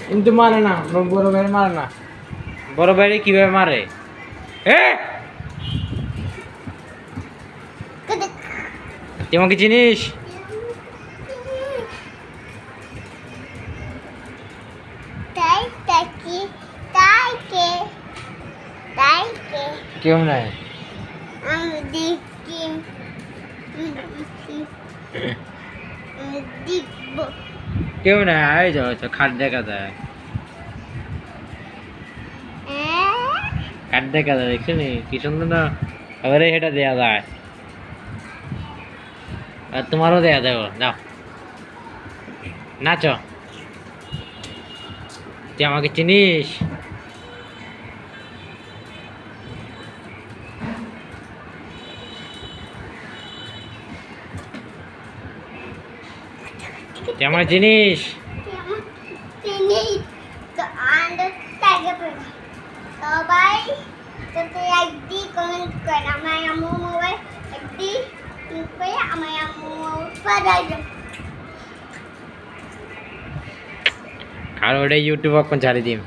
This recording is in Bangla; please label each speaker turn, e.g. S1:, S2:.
S1: কিন্তু মারে না, বড় ভাই মারে না। বড় ভাই কিভাবে মারে? তুই আমাকে চিনিস? কেউ নাই। কেউ নাই, খাট দেখা যায়, খাট দেখা যায়, দেখছি কি সুন্দর না। এবারে এটা দেয়া যায়, আর তোমারও দেয়া যাবে। যাও নাচো। তুই আমাকে চিনিস? তুই আমার জিনিস
S2: সবাই একদি কমেন্ট করে আমার আম্মু মোবাইল একদি ক্লিক করে আমার আম্মু পাঠাই দাও।
S1: আর ওটা ইউটিউব এখন ছাড়ি দিম।